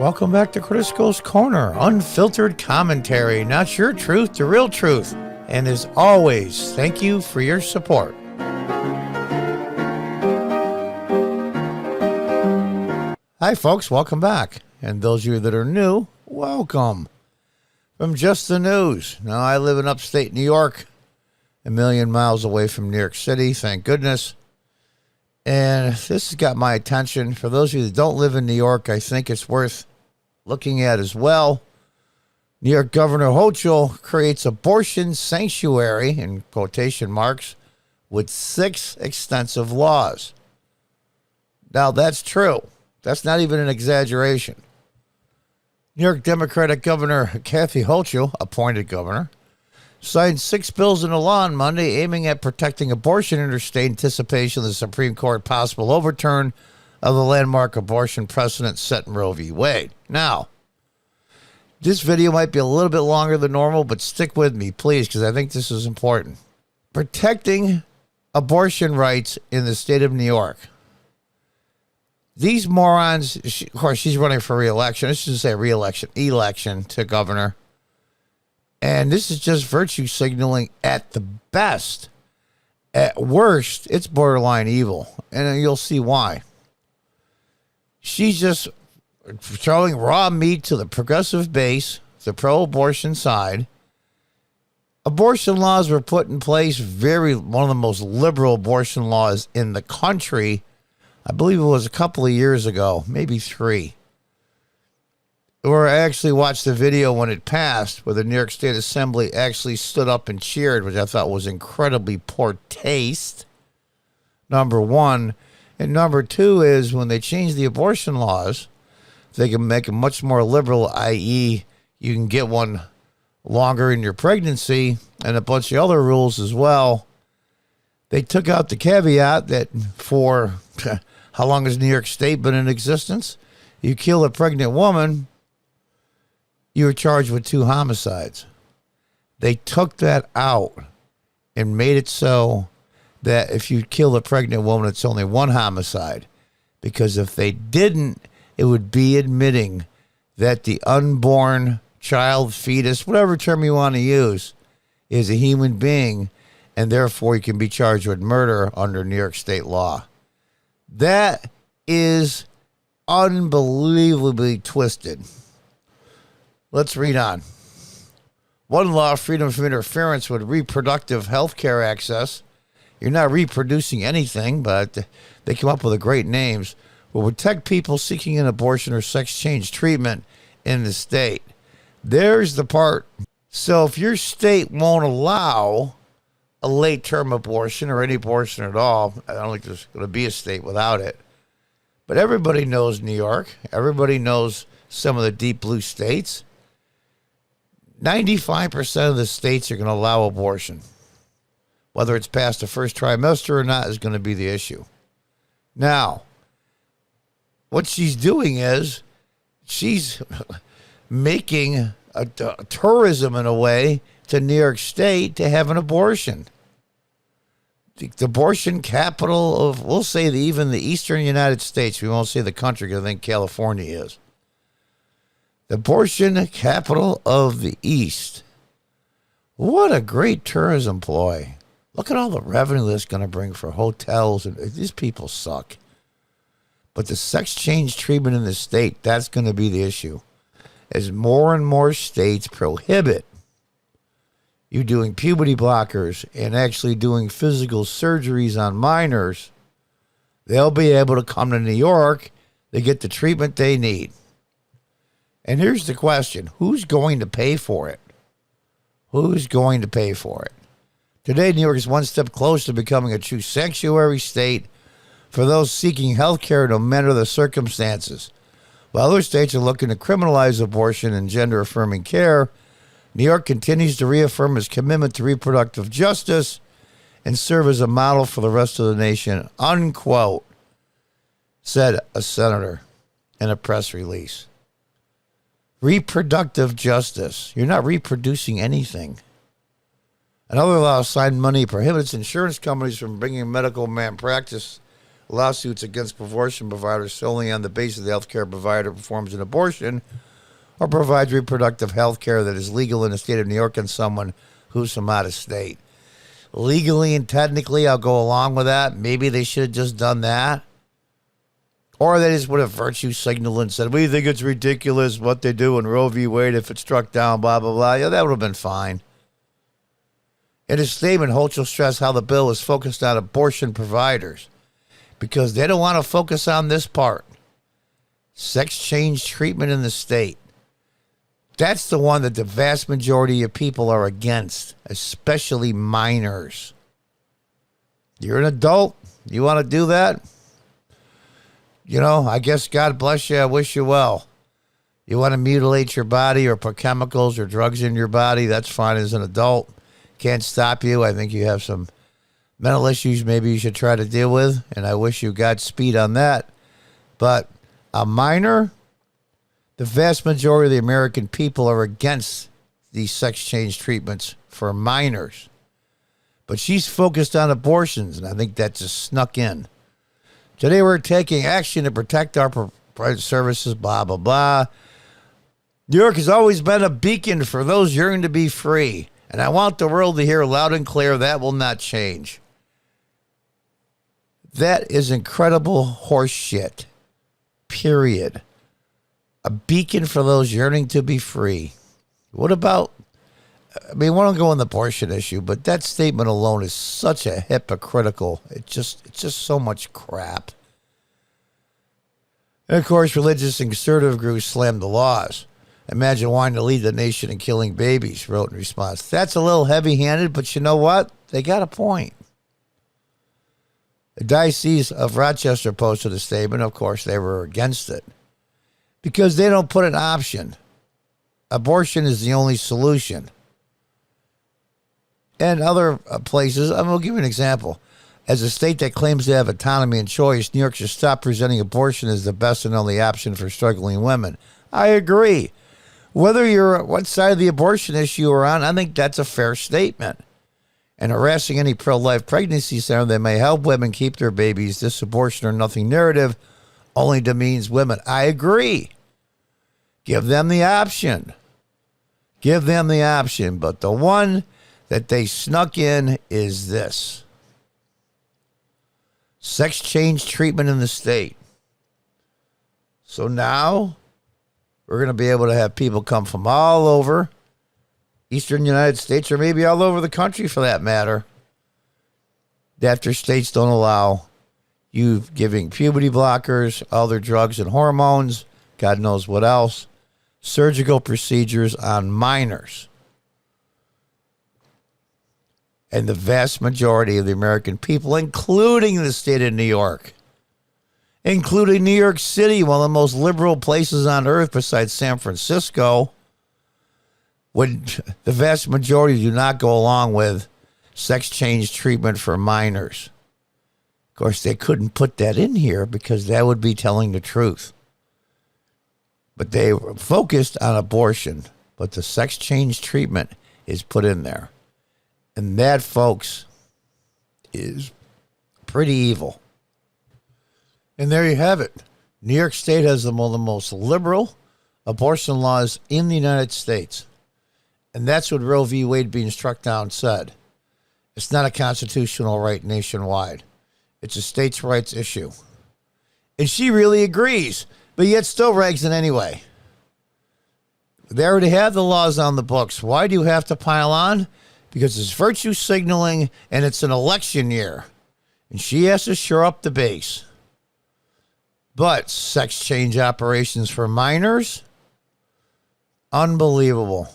Welcome back to Critical Corner, unfiltered commentary, not your truth, the real truth. And as always, thank you for your support. Hi folks, welcome back. And those of you that are new, welcome. From Just the News. Now I live in upstate New York, a million miles away from New York City, thank goodness. And this has got my attention. For those of you that don't live in New York, I think it's worth looking at as well. New York Governor Hochul creates abortion sanctuary, in quotation marks, with 6 extensive laws. Now, that's true. That's not even an exaggeration. New York Democratic Governor Kathy Hochul, appointed governor, signed 6 bills into law on Monday aiming at protecting abortion in interstate anticipation of the Supreme Court possible overturn of the landmark abortion precedent set in Roe v. Wade. Now, this video might be a little bit longer than normal, but stick with me, please, because I think this is important. Protecting abortion rights in the state of New York. These morons, of course, she's running for re-election. I shouldn't say re-election, election to governor. And this is just virtue signaling at the best. At worst, it's borderline evil, and you'll see why. She's just throwing raw meat to the progressive base, the pro-abortion side. Abortion laws were put in place, one of the most liberal abortion laws in the country. I believe it was a couple of years ago, maybe 3. Where I actually watched the video when it passed, where the New York State Assembly actually stood up and cheered, which I thought was incredibly poor taste, number one. And number 2 is when they change the abortion laws, they can make them much more liberal, i.e. you can get one longer in your pregnancy and a bunch of other rules as well. They took out the caveat that for how long has New York State been in existence? You kill a pregnant woman, you were charged with 2 homicides. They took that out and made it so that if you kill a pregnant woman, it's only 1 homicide. Because if they didn't, it would be admitting that the unborn child, fetus, whatever term you want to use, is a human being, and therefore you can be charged with murder under New York State law. That is unbelievably twisted. Let's read on. One law, freedom from interference with reproductive health care access. You're not reproducing anything, but they come up with great names. Will protect people seeking an abortion or sex change treatment in the state. There's the part. So if your state won't allow a late-term abortion or any abortion at all, I don't think there's going to be a state without it. But everybody knows New York. Everybody knows some of the deep blue states. 95% of the states are going to allow abortion. Whether it's past the first trimester or not is going to be the issue. Now, what she's doing is she's making a tourism in a way to New York State to have an abortion. The abortion capital of, we'll say, even the eastern United States. We won't say the country because I think California is. The abortion capital of the East. What a great tourism ploy. Look at all the revenue that's going to bring for hotels. And these people suck. But the sex change treatment in the state, that's going to be the issue. As more and more states prohibit you doing puberty blockers and actually doing physical surgeries on minors, they'll be able to come to New York. They get the treatment they need. And here's the question. Who's going to pay for it? Who's going to pay for it? Today, New York is one step closer to becoming a true sanctuary state for those seeking health care no matter the circumstances. While other states are looking to criminalize abortion and gender-affirming care, New York continues to reaffirm its commitment to reproductive justice and serve as a model for the rest of the nation, unquote, said a senator in a press release. Reproductive justice. You're not reproducing anything. Another law signed Monday prohibits insurance companies from bringing medical malpractice lawsuits against abortion providers solely on the basis of the healthcare provider performs an abortion or provides reproductive health care that is legal in the state of New York and someone who's from out of state. Legally and technically, I'll go along with that. Maybe they should have just done that. Or they just would have virtue signaled and said, we think it's ridiculous what they do in Roe v. Wade if it's struck down, blah, blah, blah. Yeah, that would have been fine. In his statement, Hochul stressed how the bill is focused on abortion providers because they don't want to focus on this part. Sex change treatment in the state. That's the one that the vast majority of people are against, especially minors. You're an adult. You want to do that? You know, I guess God bless you. I wish you well. You want to mutilate your body or put chemicals or drugs in your body, that's fine as an adult. Can't stop you. I think you have some mental issues maybe you should try to deal with, and I wish you Godspeed on that. But a minor, the vast majority of the American people are against these sex change treatments for minors. But she's focused on abortions, and I think that just snuck in. Today we're taking action to protect our private services, blah, blah, blah. New York has always been a beacon for those yearning to be free. And I want the world to hear loud and clear that will not change. That is incredible horse shit. Period. A beacon for those yearning to be free. What about, I mean, we don't go on the abortion issue, but that statement alone is such a hypocritical, it's just so much crap. And of course, religious and conservative groups slammed the laws. Imagine wanting to lead the nation in killing babies, wrote in response. That's a little heavy-handed, but you know what? They got a point. The Diocese of Rochester posted a statement. Of course, they were against it because they don't put an option. Abortion is the only solution. And other places, I'm going to give you an example. As a state that claims to have autonomy and choice, New York should stop presenting abortion as the best and only option for struggling women. I agree. Whether you're what side of the abortion issue you're on, I think that's a fair statement. And harassing any pro-life pregnancy center that may help women keep their babies, this abortion or nothing narrative only demeans women. I agree. Give them the option. Give them the option. But the one that they snuck in is this. Sex change treatment in the state. So now we're going to be able to have people come from all over eastern United States or maybe all over the country for that matter. After states don't allow you giving puberty blockers, other drugs and hormones, God knows what else, surgical procedures on minors. And the vast majority of the American people, including the state of New York, including New York City, one of the most liberal places on earth besides San Francisco, when the vast majority do not go along with sex change treatment for minors. Of course, they couldn't put that in here because that would be telling the truth. But they were focused on abortion, but the sex change treatment is put in there. And that, folks, is pretty evil. And there you have it. New York State has one of the most liberal abortion laws in the United States. And that's what Roe v. Wade being struck down said. It's not a constitutional right nationwide. It's a states' rights issue. And she really agrees, but yet still rags it anyway. They already have the laws on the books. Why do you have to pile on? Because it's virtue signaling and it's an election year. And she has to shore up the base. But sex change operations for minors? Unbelievable.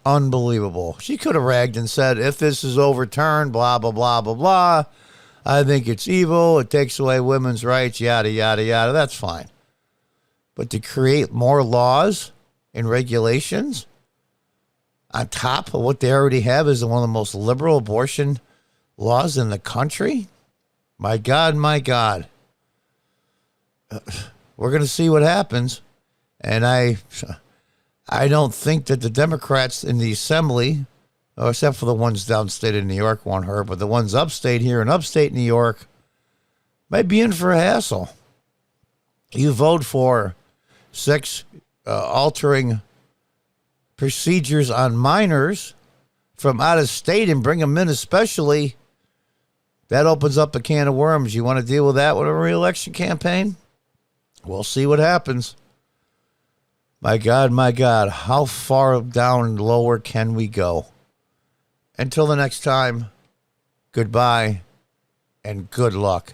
Unbelievable. She could have ragged and said, if this is overturned, blah, blah, blah, blah, blah. I think it's evil. It takes away women's rights, yada, yada, yada. That's fine. But to create more laws and regulations on top of what they already have is one of the most liberal abortion laws in the country? My God, my God. We're going to see what happens. And I don't think that the Democrats in the Assembly, except for the ones downstate in New York, want her, but the ones upstate here in upstate New York, might be in for a hassle. You vote for sex altering procedures on minors from out of state and bring them in, especially, that opens up a can of worms. You want to deal with that with a re-election campaign? We'll see what happens. My God, how far down lower can we go? Until the next time, goodbye and good luck.